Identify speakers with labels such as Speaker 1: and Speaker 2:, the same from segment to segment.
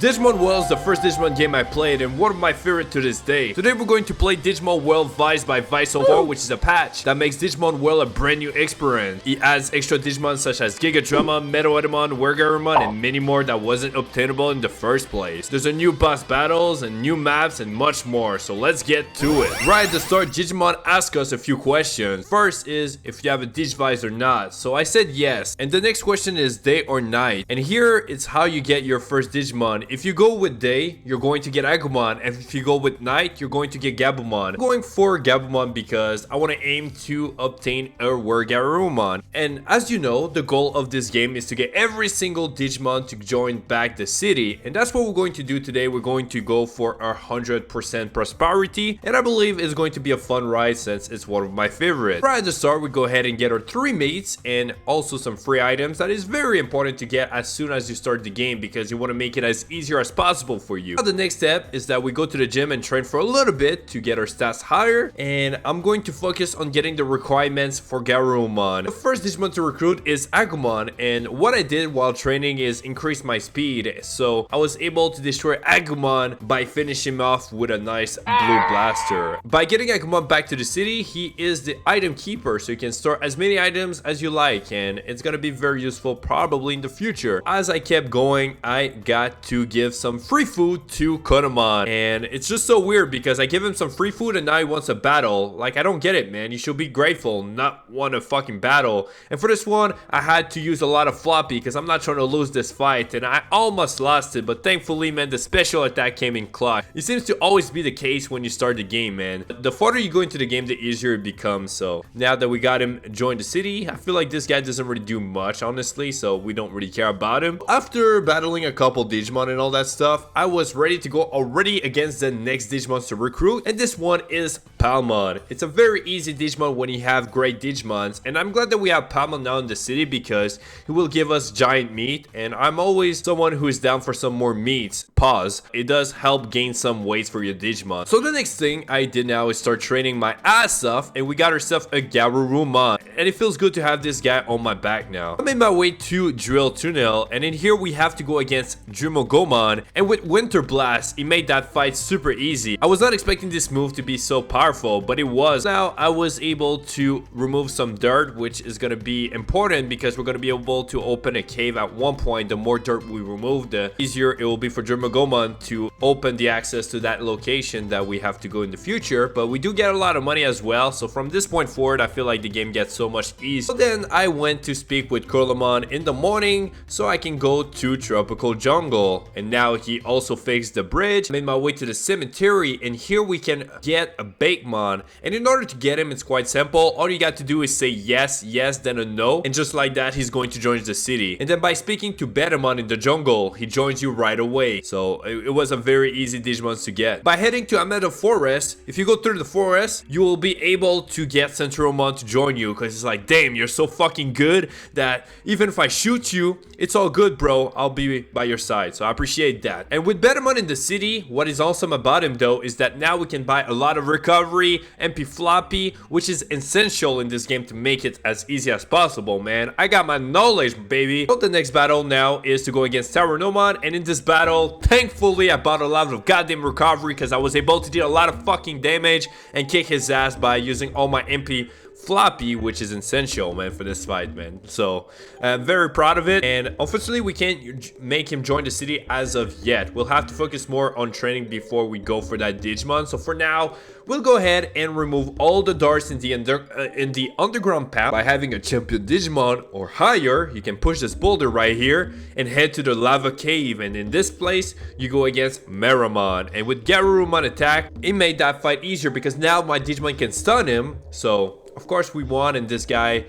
Speaker 1: Digimon World is the first Digimon game I played and one of my favorite to this day. Today we're going to play Digimon World Vice by Vice, which is a patch that makes Digimon World a brand new experience. It adds extra Digimon such as GigaDramon, MetalEtamon, WereGarurumon, and many more that wasn't obtainable in the first place. There's a new boss battles and new maps and much more, so let's get to it. Right at the start, Digimon asks us a few questions. First is if you have a Digivice or not, so I said yes. And the next question is day or night. And here it's how you get your first Digimon. If you go with day, you're going to get Agumon, and if you go with night, you're going to get Gabumon. I'm going for Gabumon because I want to aim to obtain a WereGarurumon. And as you know, the goal of this game is to get every single Digimon to join back the city, and that's what we're going to do today. We're going to go for 100% prosperity, and I believe it's going to be a fun ride since it's one of my favorites. Right at the start, we go ahead and get our 3 mates and also some free items that is very important to get as soon as you start the game because you want to make it as easier as possible for you. Now the next step is that we go to the gym and train for a little bit to get our stats higher, and I'm going to focus on getting the requirements for Garurumon. The first Digimon to recruit is Agumon, and what I did while training is increase my speed, so I was able to destroy Agumon by finishing him off with a nice blue blaster. By getting Agumon back to the city, he is the item keeper, so you can store as many items as you like, and it's gonna be very useful probably in the future. As I kept going, I got to give some free food to Konamon, and it's just so weird because I give him some free food and now he wants a battle. Like, I don't get it, man. You should be grateful, not want a fucking battle. And for this one, I had to use a lot of floppy because I'm not trying to lose this fight, and I almost lost it, but thankfully, man, the special attack came in clutch. It seems to always be the case when you start the game, man. The farther you go into the game, the easier it becomes. So now that we got him join the city, I feel like this guy doesn't really do much, honestly, so we don't really care about him. After battling a couple Digimon and all that stuff, I was ready to go already against the next Digimon to recruit, and this one is Palmon. It's a very easy Digimon when you have great Digimons, and I'm glad that we have Palmon now in the city because he will give us giant meat, and I'm always someone who is down for some more meats. Pause. It does help gain some weight for your Digimon. So the next thing I did now is start training my ass off, and we got ourselves a Garurumon, and it feels good to have this guy on my back now. I made my way to Drill Tunnel, and in here we have to go against Digimon, and with Winter Blast, it made that fight super easy. I was not expecting this move to be so powerful, but it was. Now I was able to remove some dirt, which is going to be important because we're going to be able to open a cave at one point. The more dirt we remove, the easier it will be for Digimon to open the access to that location that we have to go in the future. But we do get a lot of money as well, so from this point forward, I feel like the game gets so much easier. So then I went to speak with Kurlamon in the morning so I can go to Tropical Jungle, and now he also fixed the bridge. I made my way to the cemetery, and here we can get a Bakemon, and in order to get him, it's quite simple. All you got to do is say yes, yes, then a no, and just like that, he's going to join the city. And then by speaking to Betamon in the jungle, he joins you right away. So it was a very easy Digimon to get. By heading to Ameda Forest, if you go through the forest, you will be able to get Centuromon to join you because it's like, damn, you're so fucking good that even if I shoot you, it's all good, bro. I'll be by your side, so I appreciate that. And with Betamon in the city, what is awesome about him though is that now we can buy a lot of recovery, MP floppy, which is essential in this game to make it as easy as possible, man. I got my knowledge, baby. So the next battle now is to go against Tarunomon, and in this battle, thankfully, I bought a lot of goddamn recovery because I was able to deal a lot of fucking damage and kick his ass by using all my MP floppy, which is essential, man, for this fight, man. So I'm very proud of it, and unfortunately we can't make him join the city as of yet. We'll have to focus more on training before we go for that Digimon. So for now, we'll go ahead and remove all the darts in the underground path. By having a champion Digimon or higher, you can push this boulder right here and head to the lava cave, and in this place you go against Meramon. And with Garurumon attack, it made that fight easier because now my Digimon can stun him. So of course we won, and this guy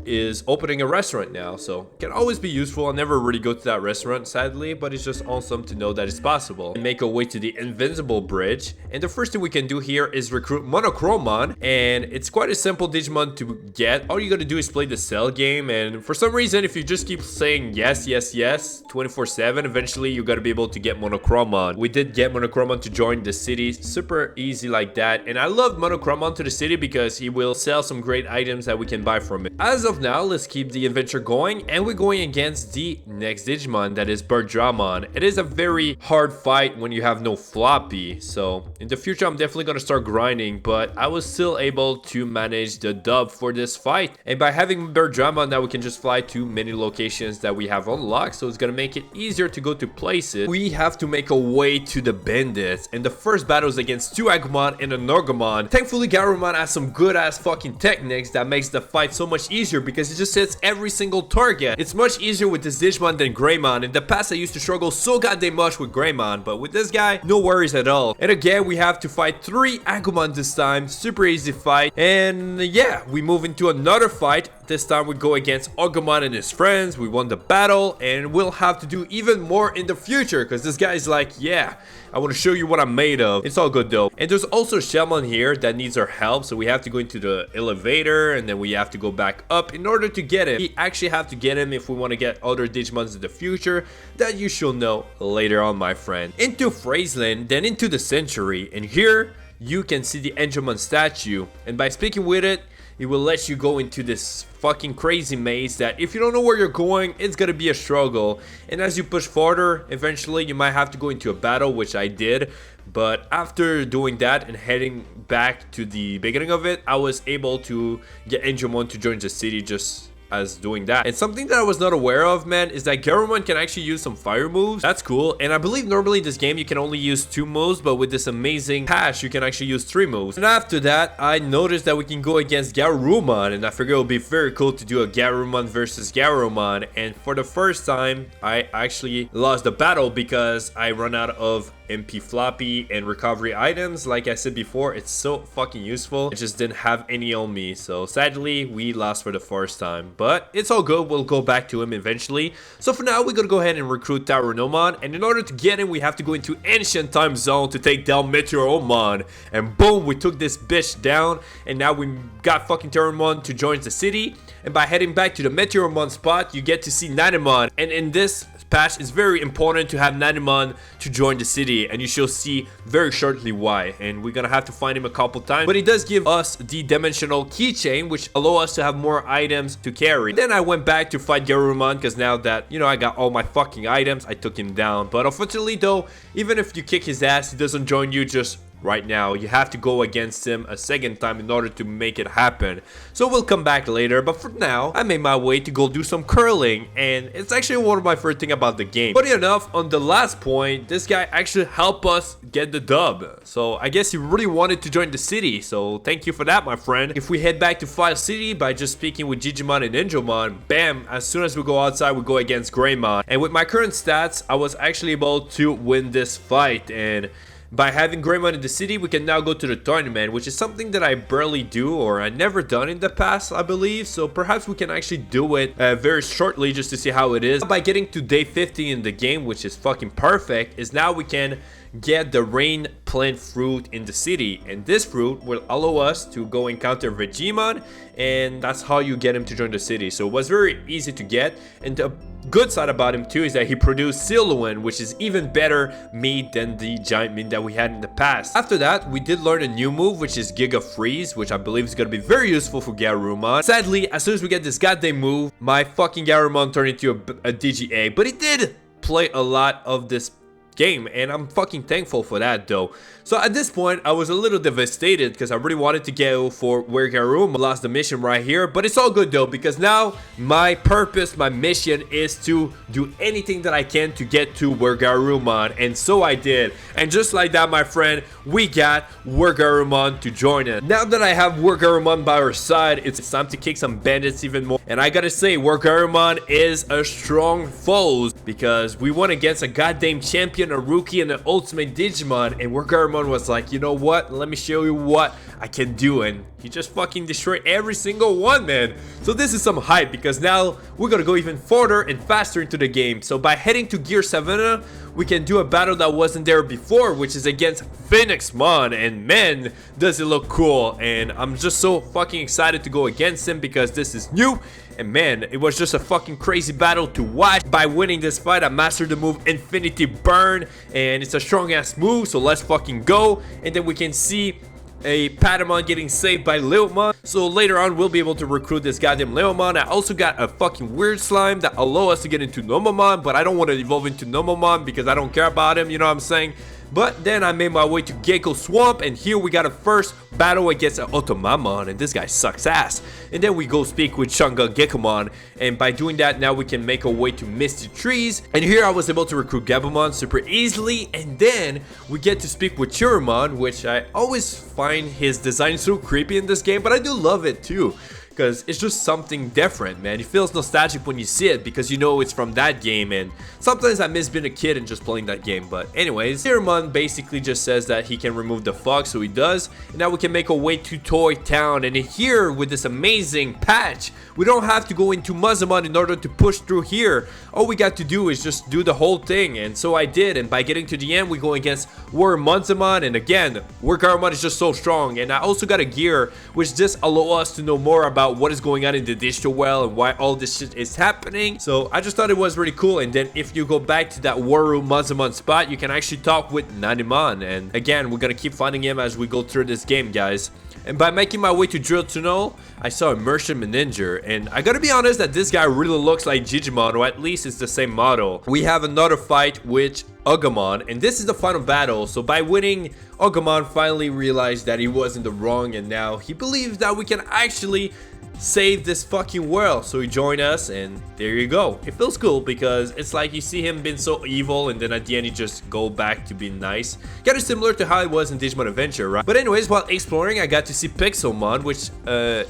Speaker 1: is opening a restaurant now, so it can always be useful. I never really go to that restaurant, sadly, but it's just awesome to know that it's possible. And make our way to the Invincible Bridge, and the first thing we can do here is recruit Monochromon, and it's quite a simple Digimon to get. All you gotta do is play the cell game, and for some reason, if you just keep saying yes, yes, yes 24/7, eventually you gotta be able to get Monochromon. We did get Monochromon to join the city, super easy like that, and I love Monochromon to the city because he will sell some great items that we can buy from it. As of now, let's keep the adventure going, and we're going against the next Digimon, that is WereGarurumon. It is a very hard fight when you have no floppy, so in the future I'm definitely gonna start grinding, but I was still able to manage the dub for this fight. And by having WereGarurumon, now we can just fly to many locations that we have unlocked, so it's gonna make it easier to go to places. We have to make a way to the bandits, and the first battle is against two Agumon and a Norgamon. Thankfully, Garurumon has some good ass fucking techniques that makes the fight so much easier because it just hits every single target. It's much easier with this Digimon than Greymon. In the past, I used to struggle so goddamn much with Greymon, but with this guy, no worries at all. And again, we have to fight 3 Agumon this time. Super easy fight. And yeah, we move into another fight. This time we go against Agumon and his friends. We won the battle, and we'll have to do even more in the future because this guy's like, yeah, I want to show you what I'm made of. It's all good though. And there's also Shellmon here that needs our help, so we have to go into the elevator, and then we have to go back up in order to get him. We actually have to get him if we want to get other Digimons in the future that you shall know later on, my friend. Into Phraseland, then into the Century, and here you can see the Angelmon statue, and by speaking with it, it will let you go into this fucking crazy maze that if you don't know where you're going, it's gonna be a struggle. And as you push farther, eventually you might have to go into a battle, which I did. But after doing that and heading back to the beginning of it, I was able to get Angelmon to join the city just as doing that. And something that I was not aware of, man, is that Garurumon can actually use some fire moves. That's cool. And I believe normally in this game you can only use 2 moves, but with this amazing patch you can actually use 3 moves. And after that, I noticed that we can go against Garurumon, and I figured it would be very cool to do a Garurumon versus Garurumon. And for the first time, I actually lost the battle because I run out of MP floppy and recovery items. Like I said before, it's so fucking useful. I just didn't have any on me, so sadly we lost for the first time, but it's all good. We'll go back to him eventually. So for now, we're gonna go ahead and recruit Nanimon, and in order to get him, we have to go into ancient time zone to take down MetalEtamon. And boom, we took this bitch down, and now we got fucking Nanimon to join the city. And by heading back to the MetalEtamon spot, you get to see Nanimon, and in this patch, it's very important to have Nanimon to join the city, and you shall see very shortly why. And we're gonna have to find him a couple times, but he does give us the dimensional keychain, which allow us to have more items to carry. Then I went back to fight Garurumon because now that, you know, I got all my fucking items, I took him down. But unfortunately though, even if you kick his ass, he doesn't join you just right now. You have to go against him a second time in order to make it happen. So we'll come back later, but for now, I made my way to go do some curling, and it's actually one of my favorite things about the game. Funny enough, on the last point, this guy actually helped us get the dub. So I guess he really wanted to join the city, so thank you for that, my friend. If we head back to File City by just speaking with Digimon and Angelmon, bam, as soon as we go outside, we go against Greymon. And with my current stats, I was actually able to win this fight, and by having Greymon in the city, we can now go to the tournament, which is something that I barely do, or I never done in the past, I believe. So perhaps we can actually do it very shortly just to see how it is. By getting to day 50 in the game, which is fucking perfect, is now we can get the rain plant fruit in the city, and this fruit will allow us to go encounter Digimon, and that's how you get him to join the city. So it was very easy to get, and the good side about him too is that he produced Siluan, which is even better meat than the giant meat that we had in the past. After that, we did learn a new move, which is Giga Freeze, which I believe is gonna be very useful for Garurumon. Sadly, as soon as we get this goddamn move, my fucking Garurumon turned into a Digi-A, but he did play a lot of this game, and I'm fucking thankful for that though. So at this point, I was a little devastated because I really wanted to go for WereGarurumon. Lost the mission right here, but it's all good though, because now my purpose, my mission is to do anything that I can to get to WereGarurumon, and so I did. And just like that, my friend, we got WereGarurumon to join us. Now that I have WereGarurumon by our side, it's time to kick some bandits even more. And I gotta say, WereGarurumon is a strong foe because we went against a goddamn champion, a rookie, and an ultimate Digimon, and WereGarurumon was like, you know what, let me show you what I can do, and he just fucking destroyed every single one, man. So this is some hype because now we're gonna go even further and faster into the game. So by heading to Gear 7, we can do a battle that wasn't there before, which is against Phoenixmon, and man, does it look cool. And I'm just so fucking excited to go against him because this is new. And man, it was just a fucking crazy battle to watch. By winning this fight, I mastered the move Infinity Burn, and it's a strong ass move, so let's fucking go. And then we can see a Patamon getting saved by Leomon. So later on, we'll be able to recruit this goddamn Leomon. I also got a fucking weird slime that allow us to get into Nomomon, but I don't want to evolve into Nomomon because I don't care about him, you know what I'm saying? But then I made my way to Gecko Swamp, and here we got a first battle against an Otomamon, and this guy sucks ass. And then we go speak with Shanga Gekomon, and by doing that, now we can make our way to Misty Trees. And here I was able to recruit Gabumon super easily, and then we get to speak with Chirumon, which I always find his design so creepy in this game, but I do love it too. Because it's just something different, man. It feels nostalgic when you see it because you know it's from that game, and sometimes I miss being a kid and just playing that game. But anyways, Digimon basically just says that he can remove the fog, so he does. And now we can make our way to Toy Town, and here with this amazing patch, we don't have to go into Muzamon in order to push through here. All we got to do is just do the whole thing, and so I did. And by getting to the end, we go against WereGarurumon, and again, WereGarurumon is just so strong. And I also got a gear which just allow us to know more about what is going on in the digital world and why all this shit is happening. So I just thought it was really cool. And then if you go back to that Muzamon spot, you can actually talk with Nanimon, and again, we're gonna keep finding him as we go through this game, guys. And by making my way to Drill Tunnel, I saw a Merchant Manager, and I gotta be honest that this guy really looks like Digimon, or at least it's the same model. We have another fight with Agumon, and this is the final battle. So by winning, Agumon finally realized that he was in the wrong, and now he believes that we can actually save this fucking world. So he joined us, and there you go. It feels cool because it's like you see him being so evil, and then at the end he just go back to being nice. Kind of similar to how it was in Digimon Adventure, right? But anyways, while exploring, I got to see Pixelmon, which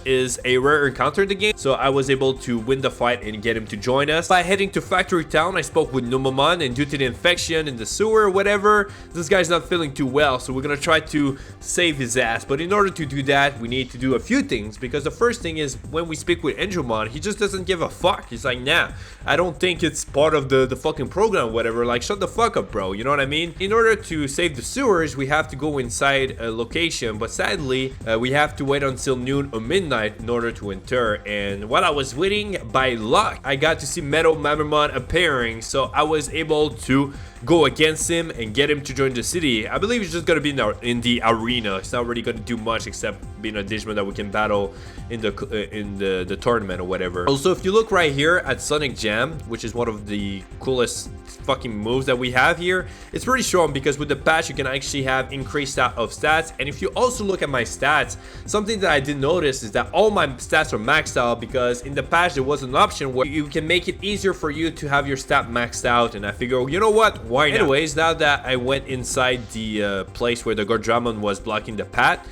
Speaker 1: is a rare encounter in the game. So I was able to win the fight and get him to join us. By heading to Factory Town, I spoke with Nomomon, and due to the infection in the sewer or whatever, this guy's not feeling too well. So we're gonna try to save his ass. But in order to do that, we need to do a few things, because the first thing is when we speak with Angel, he just doesn't give a fuck. He's like, nah, I don't think it's part of the fucking program or whatever. Like, shut the fuck up, bro. You know what I mean? In order to save the sewers, we have to go inside a location, but sadly, we have to wait until noon or midnight in order to enter. And while I was waiting, by luck, I got to see MetalEtamon appearing, so I was able to go against him and get him to join the city. I believe he's just gonna be in the arena. It's not really gonna do much except being a Digimon that we can battle in the tournament or whatever. Also, if you look right here at Sonic Jam, which is one of the coolest fucking moves that we have here, it's pretty strong because with the patch you can actually have increased out of stats. And if you also look at my stats, something that I did notice is that all my stats are maxed out, because in the patch there was an option where you can make it easier for you to have your stat maxed out, and I figure, you know what, why not? Anyways, now that I went inside the place where the GigaDramon was blocking the path,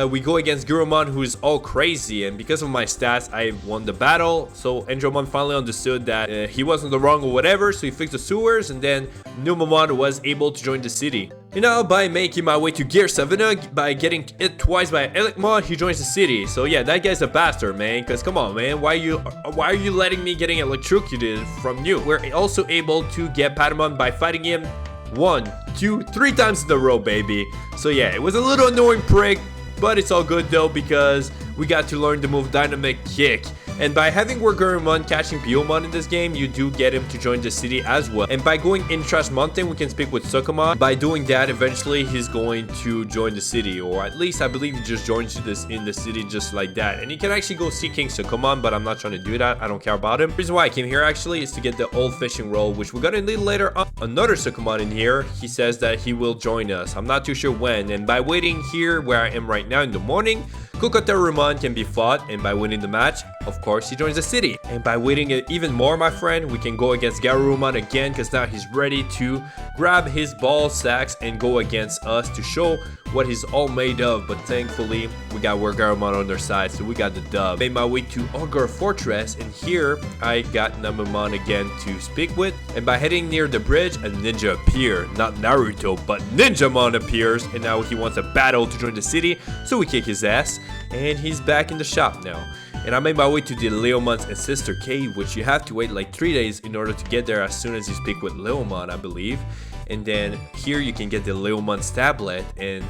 Speaker 1: we go against Gurumon, who is all crazy, and because of my stats, I won the battle. So Andromon finally understood that he wasn't the wrong or whatever, so he fixed the sewers, and then Numamon was able to join the city. And now, by making my way to Gear 7, by getting hit twice by Elecmon, he joins the city. So yeah, that guy's a bastard, man, because come on, man, why are you letting me getting electrocuted from you? We're also able to get Patamon by fighting him 1, 2, 3 times in a row, baby. So yeah, it was a little annoying prick, but it's all good though, because we got to learn the move Dynamic Kick. And by having WereGarurumon catching Pyomon in this game, you do get him to join the city as well. And by going in Trash Mountain, we can speak with Sukumon. By doing that, eventually he's going to join the city, or at least I believe he just joins this in the city just like that. And you can actually go see King Sukumon, but I'm not trying to do that. I don't care about him. The reason why I came here actually is to get the old fishing role, which we're gonna need later on. Another Sukumon in here, he says that he will join us. I'm not too sure when. And by waiting here where I am right now in the morning, Kokotarumon can be fought, and by winning the match, of course, he joins the city. And by waiting even more, my friend, we can go against Garurumon again, because now he's ready to grab his ball sacks and go against us to show what he's all made of. But thankfully, we got WereGarurumon on their side, so we got the dub. Made my way to Ogre Fortress, and here I got Nanimon again to speak with. And by heading near the bridge, a ninja appeared. Not Naruto, but Ninjamon appears, and now he wants a battle to join the city, so we kick his ass. And he's back in the shop now. And I made my way to the Leomon's ancestor cave, which you have to wait like 3 days in order to get there as soon as you speak with Leomon, I believe. And then here you can get the Leomon's tablet, and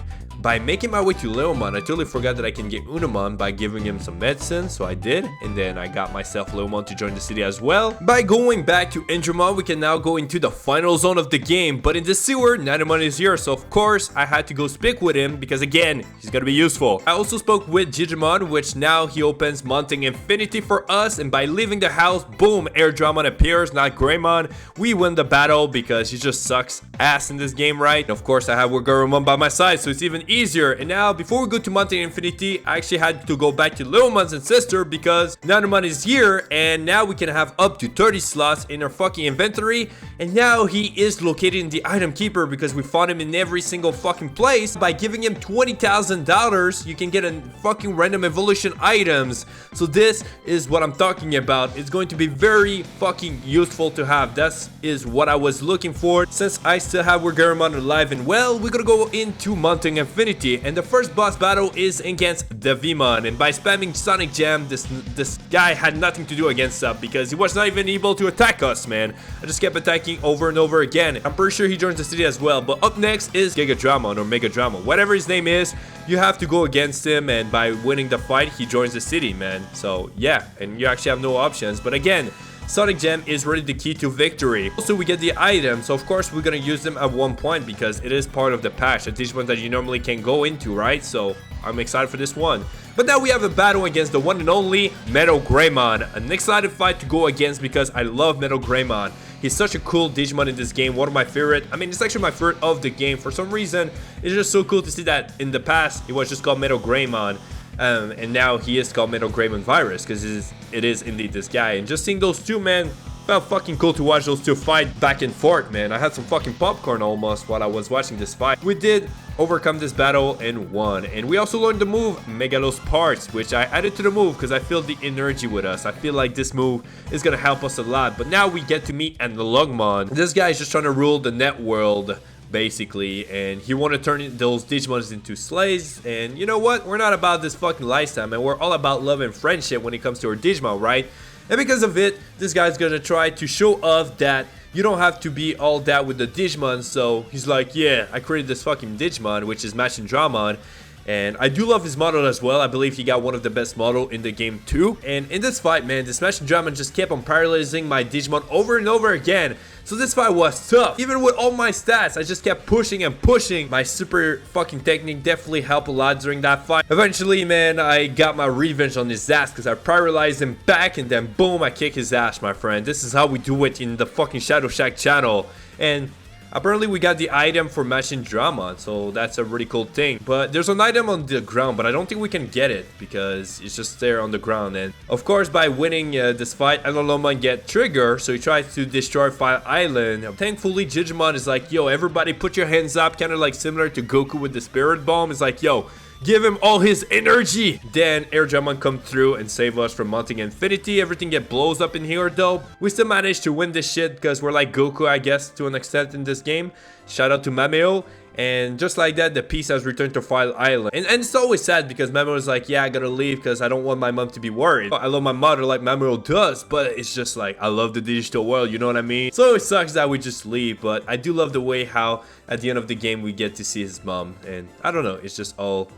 Speaker 1: by making my way to Leomon, I totally forgot that I can get Unamon by giving him some medicine, so I did. And then I got myself Leomon to join the city as well. By going back to Endramon, we can now go into the final zone of the game. But in the sewer, Nanimon is here, so of course I had to go speak with him because again, he's gonna be useful. I also spoke with GigaDramon, which now he opens Mounting Infinity for us, and by leaving the house, boom, WereGarurumon appears, not Greymon. We win the battle because he just sucks ass in this game, right? And of course I have WereGarurumon by my side, so it's even easier. And now before we go to Mounting Infinity, I actually had to go back to Leomon's ancestor because Nanimon is here, and now we can have up to 30 slots in our fucking inventory. And now he is located in the item keeper because we found him in every single fucking place. By giving him $20,000, you can get a fucking random evolution items. So this is what I'm talking about. It's going to be very fucking useful to have. That is what I was looking for. Since I still have WereGarurumon alive and well, we're gonna go into Mounting Infinity, and the first boss battle is against Digimon. And by spamming Sonic Jam, this guy had nothing to do against us because he was not even able to attack us, man. I just kept attacking over and over again. I'm pretty sure he joins the city as well. But up next is GigaDramon or MegaDramon, whatever his name is. You have to go against him, and by winning the fight, he joins the city, man. So yeah, and you actually have no options. But again, Sonic Gem is really the key to victory. Also, we get the items, so of course we're gonna use them at one point because it is part of the patch, a Digimon that you normally can go into, right? So I'm excited for this one. But now we have a battle against the one and only MetalEtamon, an exciting fight to go against because I love MetalEtamon. He's such a cool Digimon in this game, one of my favorite. I mean, it's actually my favorite of the game. For some reason, it's just so cool to see that in the past, it was just called MetalEtamon. And now he is called MetalEtamon Virus because it is indeed this guy. And just seeing those two, man, felt fucking cool to watch those two fight back and forth, man. I had some fucking popcorn almost while I was watching this fight. We did overcome this battle and won. And we also learned the move Megalos Parts, which I added to the move because I feel the energy with us. I feel like this move is gonna help us a lot. But now we get to meet Nanimon. This guy is just trying to rule the net world, basically, and he want to turn those Digimons into slaves. And you know what, we're not about this fucking lifestyle, man. We're all about love and friendship when it comes to our Digimon, right? And because of it, this guy's gonna try to show off that you don't have to be all that with the Digimon. So he's like, yeah, I created this fucking Digimon, which is MetalEtamon. And I do love his model as well. I believe he got one of the best model in the game too. And in this fight, man, this MetalEtamon just kept on paralyzing my Digimon over and over again. So this fight was tough. Even with all my stats, I just kept pushing and pushing. My super fucking technique definitely helped a lot during that fight. Eventually, man, I got my revenge on his ass because I paralyzed him back and then boom, I kick his ass, my friend. This is how we do it in the fucking Shadow Shack channel. And apparently we got the item for MetalEtamon, so that's a really cool thing. But there's an item on the ground, but I don't think we can get it because it's just there on the ground. And of course, by winning this fight, Nanimon get triggered, so he tries to destroy Fire Island. Thankfully, Digimon is like, yo, everybody put your hands up, kind of like similar to Goku with the Spirit Bomb. It's like, yo, give him all his energy. Then WereGarurumon come through and save us from Mounting Infinity. Everything get blows up in here though. We still managed to win this shit because we're like Goku, I guess, to an extent in this game. Shout out to Mameo. And just like that, the peace has returned to Fire Island. And it's always sad because Mameo is like, yeah, I gotta leave because I don't want my mom to be worried. I love my mother like Mameo does, but it's just like, I love the digital world, you know what I mean? So it sucks that we just leave, but I do love the way how at the end of the game we get to see his mom. And I don't know, it's just all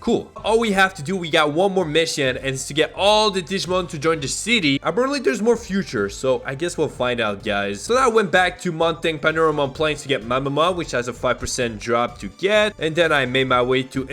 Speaker 1: cool. All we have to do, we got one more mission, and it's to get all the Digimon to join the city. Apparently there's more future, so I guess we'll find out, guys. So now I went back to Mounting Panorama Plains to get Mamamon, which has a 5% drop to get. And then I made my way to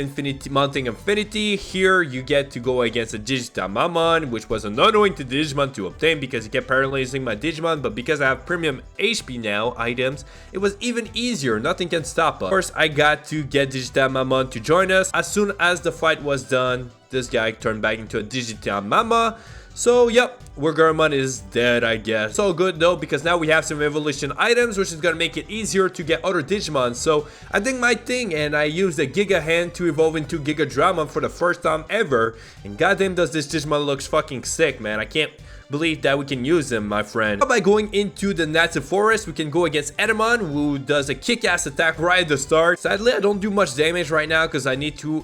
Speaker 1: Mounting Infinity. Here you get to go against a GigaDramon, which was annoying to Digimon to obtain because he kept paralyzing my Digimon. But because I have premium HP now, items, it was even easier. Nothing can stop us. First, I got to get GigaDramon to join us. As soon as the fight was done, this guy turned back into a GigaDramon. So yep, WereGarurumon is dead, I guess. It's all good though, because now we have some evolution items, which is gonna make it easier to get other Digimon. So I think my thing, and I used the Giga Hand to evolve into GigaDramon for the first time ever. And goddamn, does this Digimon looks fucking sick, man. I can't believe that we can use him, my friend. By going into the Native Forest, we can go against Etamon, who does a kick-ass attack right at the start. Sadly, I don't do much damage right now because I need to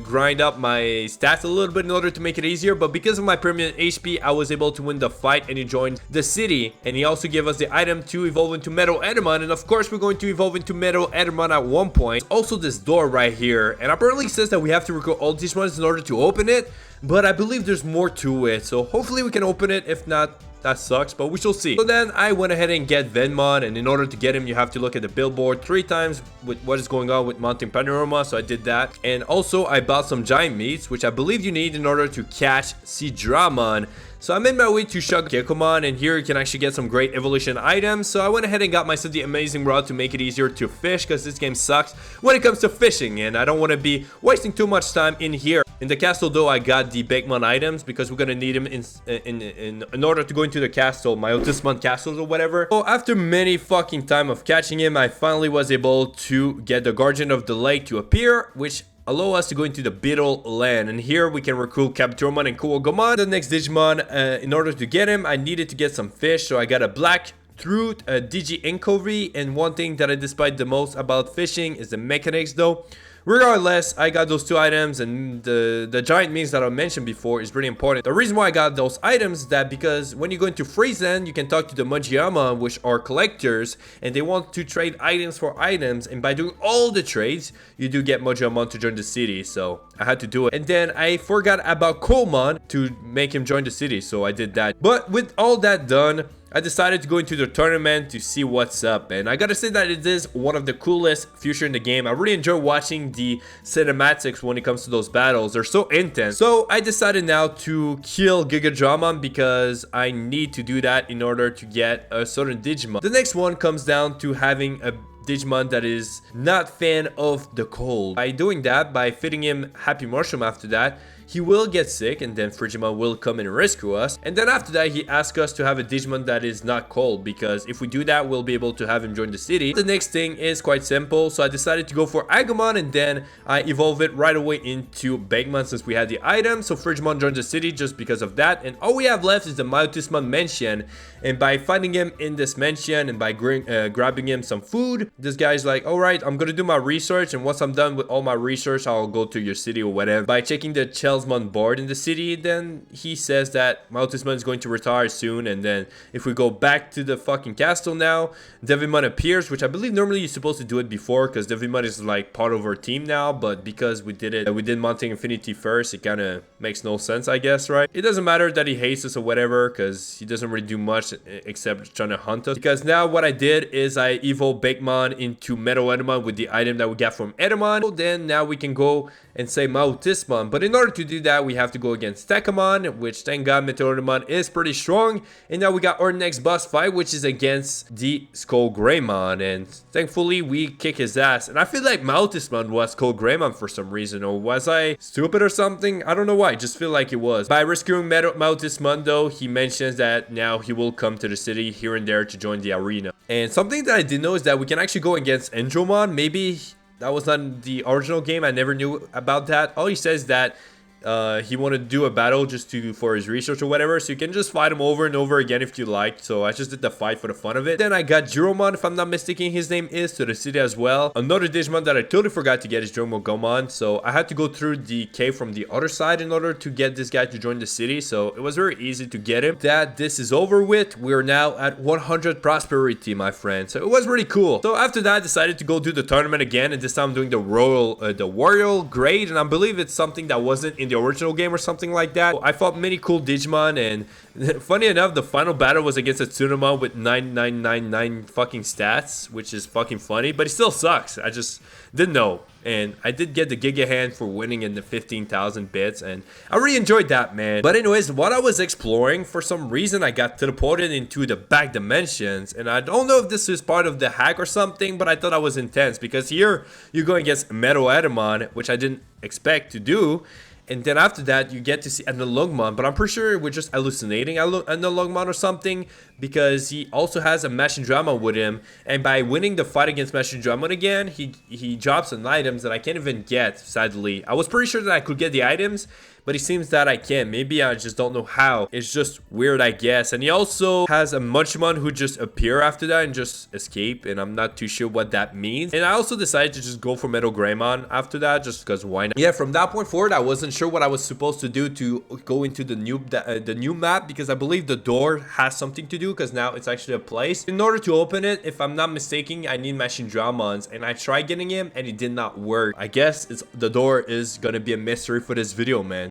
Speaker 1: grind up my stats a little bit in order to make it easier, but because of my permanent HP, I was able to win the fight, and he joined the city. And he also gave us the item to evolve into MetalEtamon, and of course we're going to evolve into MetalEtamon at one point. Also this door right here, and apparently it says that we have to recruit all these ones in order to open it, but I believe there's more to it, so hopefully we can open it. If not, that sucks, but we shall see. So then I went ahead and get Venmon, and in order to get him, you have to look at the billboard 3 times with what is going on with Mountain Panorama, so I did that. And also I bought some giant meats, which I believe you need in order to catch GigaDramon. So I made my way to Shagakekomon, and here you can actually get some great evolution items. So I went ahead and got myself the amazing rod to make it easier to fish, because this game sucks when it comes to fishing, and I don't want to be wasting too much time in here. In the castle though, I got the Bakemon items because we're gonna need them in order to go into the castle, MetalEtamon castles or whatever. So after many fucking time of catching him, I finally was able to get the Guardian of the Lake to appear, which allow us to go into the Beetle Land, and here we can recruit Capturomon and Kuwagomon, the next Digimon. In order to get him, I needed to get some fish, so I got a black fruit, a Digi Anchovy, and one thing that I despise the most about fishing is the mechanics though. Regardless, I got those 2 items, and the giant means that I mentioned before is pretty important. The reason why I got those items is that because when you go into Friesen, you can talk to the Mujiyama, which are collectors, and they want to trade items for items, and by doing all the trades, you do get Mujiyama to join the city, so I had to do it. And then I forgot about Komon to make him join the city, so I did that. But with all that done, I decided to go into the tournament to see what's up, and I gotta say that it is one of the coolest features in the game. I really enjoy watching the cinematics when it comes to those battles. They're so intense. So I decided now to kill GigaDramon because I need to do that in order to get a certain Digimon. The next one comes down to having a Digimon that is not fan of the cold. By doing that, by feeding him Happy Mushroom after that, he will get sick, and then Frigimon will come and rescue us. And then after that, he asks us to have a Digimon that is not cold, because if we do that, we'll be able to have him join the city. The next thing is quite simple, so I decided to go for Agumon, and then I evolve it right away into Bagmon since we had the item. So Frigimon joins the city just because of that, and all we have left is the MetalEtamon mansion. And by finding him in this mansion and by grabbing him some food, this guy's like, alright, I'm gonna do my research, and once I'm done with all my research, I'll go to your city or whatever. By checking the Chelsmon board in the city, then he says that MetalEtamon is going to retire soon. And then if we go back to the fucking castle now, Devimon appears, which I believe normally you're supposed to do it before, because Devimon is like part of our team now, but because we did Mounting Infinity first, it kind of makes no sense, I guess, right? It doesn't matter that he hates us or whatever, because he doesn't really do much except trying to hunt us. Because now what I did is I evolved Bakemon into MetalEtamon with the item that we got from Etamon. So then now we can go and say MetalEtamon, but in order to do that, we have to go against Takamon, which thank god MetalEtamon is pretty strong. And now we got our next boss fight, which is against the Skullgreymon, and thankfully we kick his ass. And I feel like MetalEtamon was Skullgreymon for some reason, or was I stupid or something? I don't know why, I just feel like it was. By rescuing MetalEtamon though, he mentions that now he will come to the city here and there to join the arena. And something that I didn't know is that we can actually go against Endromon. Maybe that was not the original game, I never knew about that. All he says that he wanted to do a battle just for his research or whatever, so you can just fight him over and over again if you like. So I just did the fight for the fun of it. Then I got Juromon, if I'm not mistaken his name is, to the city as well. Another Digimon that I totally forgot to get is Juromon, so I had to go through the cave from the other side in order to get this guy to join the city, so it was very easy to get him. That this is over with, we're now at 100 prosperity, my friend, so it was really cool. So after that, I decided to go do the tournament again, and this time I'm doing the royal grade, and I believe it's something that wasn't in the original game or something like that. I fought many cool Digimon, and funny enough, the final battle was against a Tsunamon with 9999 fucking stats, which is fucking funny, but he still sucks. I just didn't know. And I did get the Giga Hand for winning in the 15,000 bits, and I really enjoyed that, man. But anyways, while I was exploring, for some reason I got teleported into the back dimensions, and I don't know if this is part of the hack or something, but I thought that was intense, because here you're going against MetalEtamon, which I didn't expect to do. And then after that, you get to see Nanimon, but I'm pretty sure we're just hallucinating Nanimon or something, because he also has a MetalEtamon with him. And by winning the fight against MetalEtamon again, he drops some items that I can't even get, sadly. I was pretty sure that I could get the items, but it seems that I can. Maybe I just don't know how. It's just weird, I guess. And he also has a Munchmon who just appear after that and just escape, and I'm not too sure what that means. And I also decided to just go for MetalEtamon after that, just because why not? Yeah, from that point forward, I wasn't sure what I was supposed to do to go into the new map, because I believe the door has something to do, because now it's actually a place. In order to open it, if I'm not mistaken, I need machine Dramons, and I tried getting him and it did not work. I guess the door is gonna be a mystery for this video, man.